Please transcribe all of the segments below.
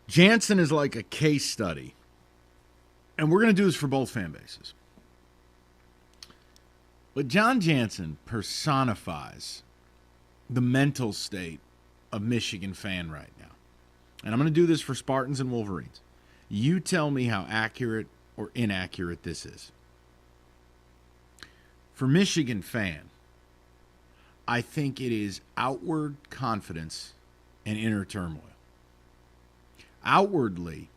Jansen is like a case study, and we're going to do this for both fan bases. But John Jansen personifies the mental state of Michigan fan right now. And I'm going to do this for Spartans and Wolverines. You tell me how accurate or inaccurate this is. For Michigan fan, I think it is outward confidence and inner turmoil. Outwardly,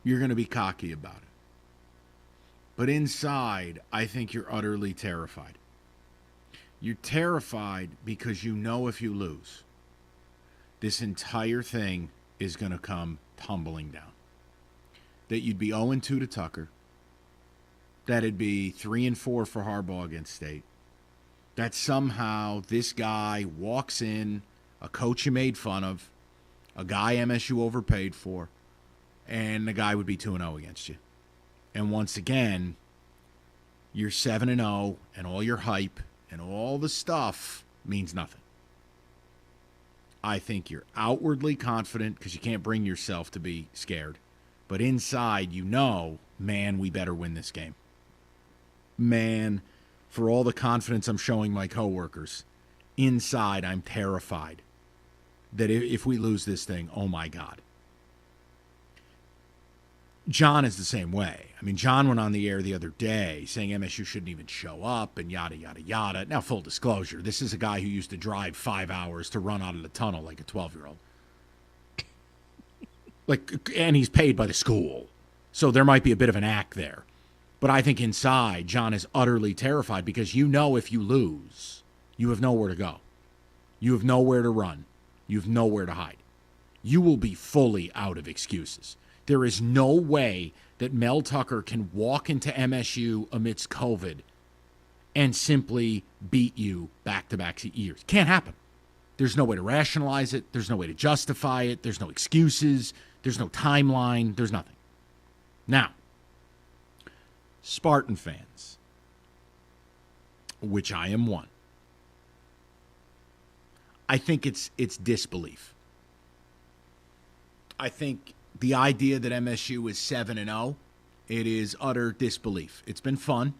you're going to be cocky about it. But inside, I think you're utterly terrified. You're terrified because you know if you lose, this entire thing is going to come tumbling down. That you'd be 0-2 to Tucker. That it'd be 3-4 for Harbaugh against State. That somehow this guy walks in, a coach you made fun of, a guy MSU overpaid for, and the guy would be 2-0 against you. And once again, you're 7-0, and all your hype and all the stuff means nothing. I think you're outwardly confident because you can't bring yourself to be scared. But inside, you know, man, we better win this game. Man, for all the confidence I'm showing my coworkers, inside I'm terrified that if we lose this thing, oh my God. John is the same way. I mean, John went on the air the other day saying MSU shouldn't even show up and yada, yada, yada. Now, full disclosure, this is a guy who used to drive 5 hours to run out of the tunnel like a 12-year-old. And he's paid by the school. So there might be a bit of an act there. But I think inside, John is utterly terrified because you know if you lose, you have nowhere to go. You have nowhere to run. You have nowhere to hide. You will be fully out of excuses. There is no way that Mel Tucker can walk into MSU amidst COVID and simply beat you back-to-back years. Can't happen. There's no way to rationalize it. There's no way to justify it. There's no excuses. There's no timeline. There's nothing. Now, Spartan fans, which I am one, I think it's disbelief. I think the idea that MSU is 7-0, it is utter disbelief. It's been fun.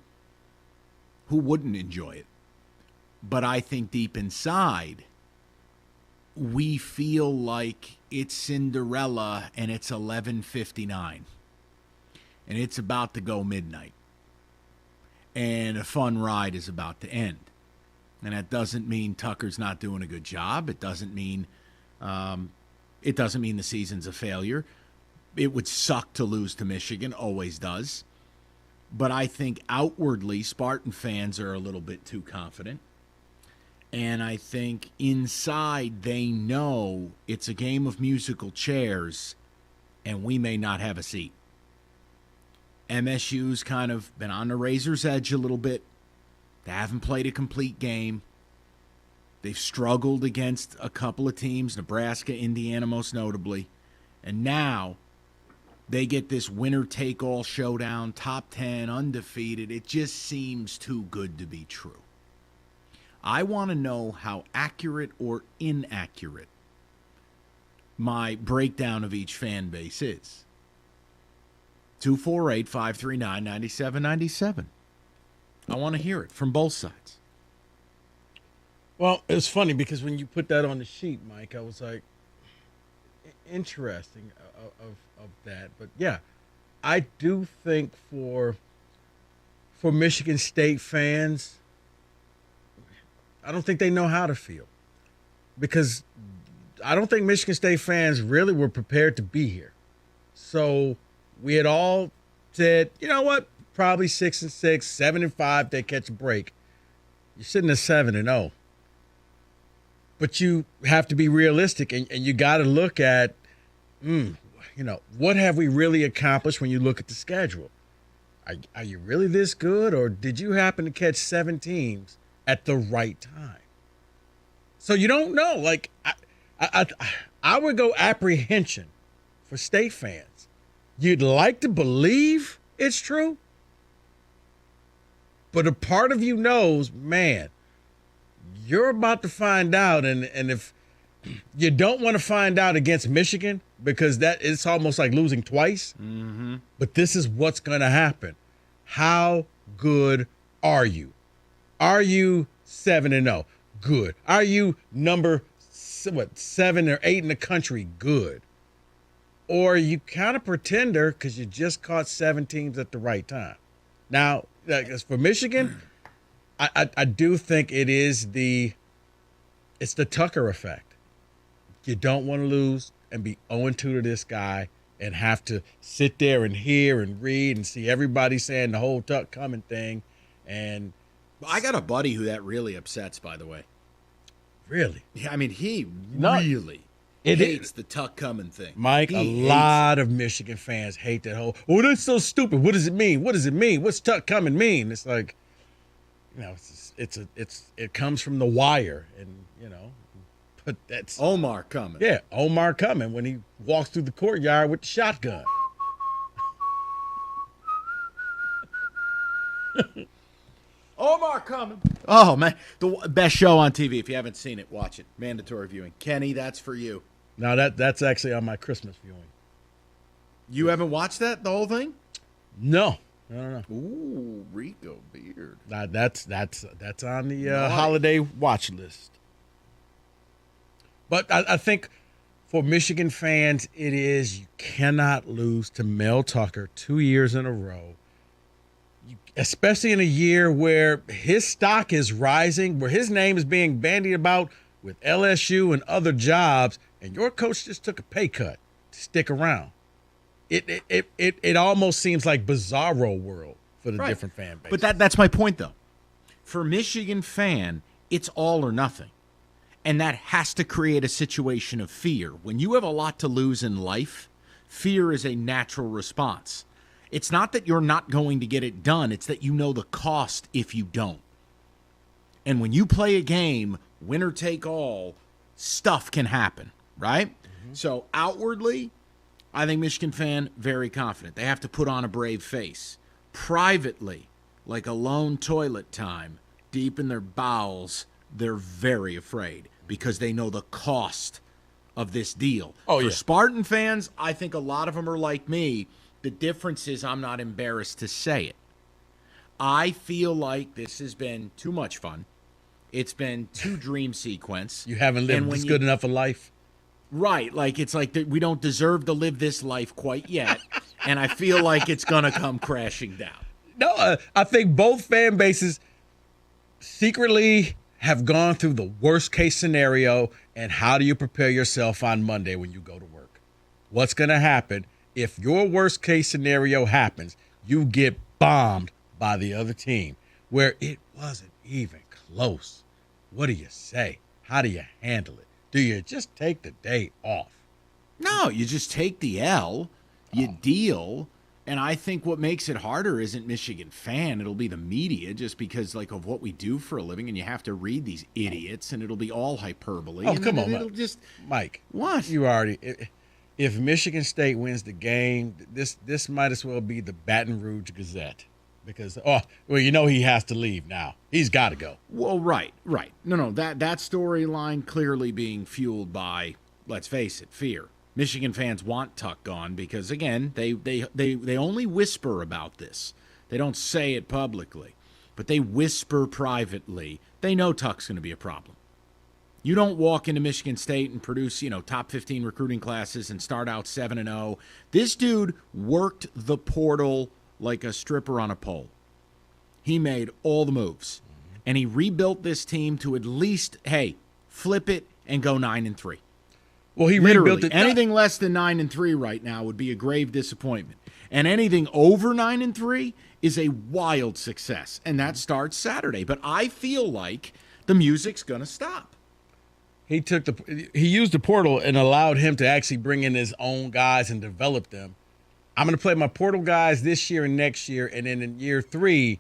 Who wouldn't enjoy it? But I think deep inside, we feel like it's Cinderella and it's 11:59. And it's about to go midnight. And a fun ride is about to end. And that doesn't mean Tucker's not doing a good job. It doesn't mean the season's a failure. It would suck to lose to Michigan, always does. But I think outwardly, Spartan fans are a little bit too confident. And I think inside they know it's a game of musical chairs and we may not have a seat. MSU's kind of been on the razor's edge a little bit. They haven't played a complete game. They've struggled against a couple of teams, Nebraska, Indiana most notably. And now they get this winner-take-all showdown, top 10, undefeated. It just seems too good to be true. I want to know how accurate or inaccurate my breakdown of each fan base is. 248-539-9797. I want to hear it from both sides. Well, it's funny because when you put that on the sheet, Mike, I was like, interesting of that. But yeah, I do think for Michigan State fans, I don't think they know how to feel because I don't think Michigan State fans really were prepared to be here. So we had all said, you know what, probably 6-6, 7-5, they catch a break. You're sitting at 7-0. But you have to be realistic, and you got to look at, what have we really accomplished when you look at the schedule? Are you really this good, or did you happen to catch 7 teams at the right time? So you don't know. Like, I would go apprehension for State fans. You'd like to believe it's true, but a part of you knows, man, you're about to find out, and if You don't want to find out against Michigan because that it's almost like losing twice. Mm-hmm. But this is what's going to happen. How good are you? Are you 7-0? Good. Are you number 7 or 8 in the country? Good. Or are you kind of pretender because you just caught 7 teams at the right time? Now, as for Michigan, I do think it's the Tucker effect. You don't want to lose and be 0-2 to this guy and have to sit there and hear and read and see everybody saying the whole Tuck coming thing. And I got a buddy who that really upsets, by the way. really, Yeah, I mean, he really hates the Tuck coming thing. Mike, a lot of Michigan fans hate that whole, oh, that's so stupid. What does it mean? What does it mean? What's Tuck coming mean? It's like, it comes from the wire, and but that's Omar coming. Yeah, Omar coming when he walks through the courtyard with the shotgun. Omar coming. Oh, man. The best show on TV. If you haven't seen it, watch it. Mandatory viewing. Kenny, that's for you. Now, that's actually on my Christmas viewing. You haven't watched that, the whole thing? No. Ooh, Rico beard. That's on the holiday watch list. But I think for Michigan fans, you cannot lose to Mel Tucker 2 years in a row, especially in a year where his stock is rising, where his name is being bandied about with LSU and other jobs, and your coach just took a pay cut to stick around. It almost seems like bizarro world for the different fan bases. But that's my point, though. For Michigan fan, it's all or nothing. And that has to create a situation of fear. When you have a lot to lose in life, fear is a natural response. It's not that you're not going to get it done. It's that you know the cost if you don't. And when you play a game, winner take all, stuff can happen, right? Mm-hmm. So outwardly, I think Michigan fan, very confident. They have to put on a brave face. Privately, like a lone toilet time, deep in their bowels, they're very afraid because they know the cost of this deal. For Spartan fans, I think a lot of them are like me. The difference is I'm not embarrassed to say it. I feel like this has been too much fun. It's been too dream sequence. You haven't lived this good enough a life. Right. Like, it's like we don't deserve to live this life quite yet. And I feel like it's going to come crashing down. No, I think both fan bases secretly have gone through the worst case scenario, and how do you prepare yourself on Monday when you go to work? What's going to happen if your worst case scenario happens? You get bombed by the other team where it wasn't even close. What do you say? How do you handle it? Do you just take the day off? No, you just take the L, you deal. And I think what makes it harder isn't Michigan fan. It'll be the media, just because of what we do for a living, and you have to read these idiots, and it'll be all hyperbole. Oh, come on, it'll just Mike. What? If Michigan State wins the game, this might as well be the Baton Rouge Gazette, because he has to leave now. He's got to go. Well, right. No, that storyline clearly being fueled by, let's face it, fear. Michigan fans want Tuck gone because, again, they only whisper about this. They don't say it publicly, but they whisper privately. They know Tuck's going to be a problem. You don't walk into Michigan State and produce, top 15 recruiting classes and start out 7-0. This dude worked the portal like a stripper on a pole. He made all the moves, and he rebuilt this team to at least, flip it and go 9-3. Well, he Literally, rebuilt it. Anything less than 9-3 right now would be a grave disappointment. And anything over 9-3 is a wild success. And that starts Saturday. But I feel like the music's going to stop. He used the portal and allowed him to actually bring in his own guys and develop them. I'm going to play my portal guys this year and next year. And then in year 3,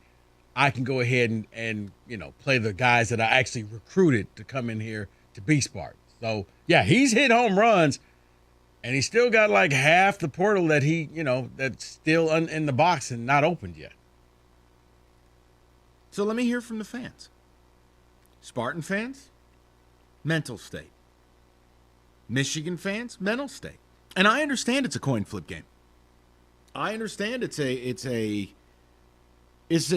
I can go ahead and play the guys that I actually recruited to come in here to be Spartans. So, yeah, he's hit home runs, and he's still got like half the portal that that's still in the box and not opened yet. So let me hear from the fans. Spartan fans, mental state. Michigan fans, mental state. And I understand it's a coin flip game. I understand it's a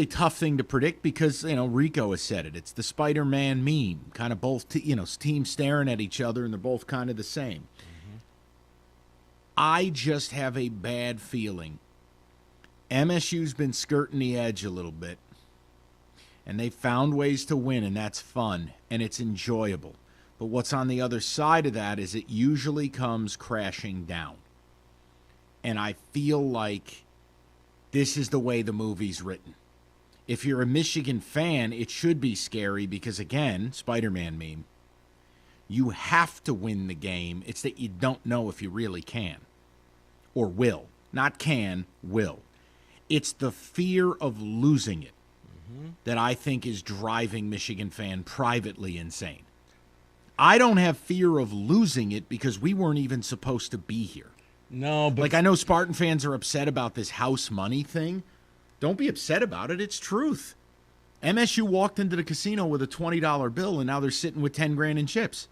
tough thing to predict because, Rico has said it. It's the Spider-Man meme, kind of both, teams staring at each other and they're both kind of the same. Mm-hmm. I just have a bad feeling. MSU's been skirting the edge a little bit, and they found ways to win, and that's fun, and it's enjoyable. But what's on the other side of that is it usually comes crashing down. And I feel like this is the way the movie's written. If you're a Michigan fan, it should be scary because, again, Spider-Man meme, you have to win the game. It's that you don't know if you really can or will. Not can, will. It's the fear of losing it that I think is driving Michigan fan privately insane. I don't have fear of losing it because we weren't even supposed to be here. No, but I know Spartan fans are upset about this house money thing. Don't be upset about it. It's truth. MSU walked into the casino with a $20 bill, and now they're sitting with 10 grand in chips.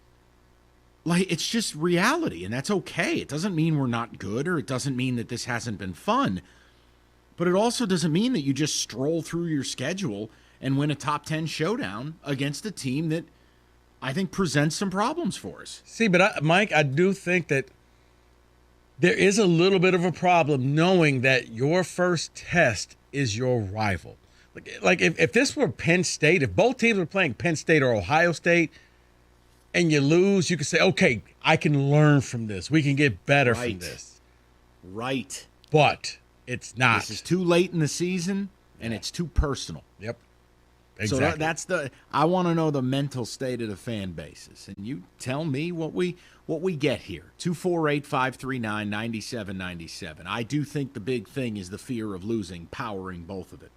It's just reality, and that's okay. It doesn't mean we're not good, or it doesn't mean that this hasn't been fun. But it also doesn't mean that you just stroll through your schedule and win a top 10 showdown against a team that I think presents some problems for us. See, but Mike, I do think that there is a little bit of a problem knowing that your first test is your rival. Like if this were Penn State, if both teams were playing Penn State or Ohio State and you lose, you could say, okay, I can learn from this. We can get better from this. Right. But it's not. This is too late in the season, and it's too personal. Yep. Exactly. So that's I want to know the mental state of the fan bases, and you tell me what we get here. 248-539-9797. I do think the big thing is the fear of losing, powering both of it.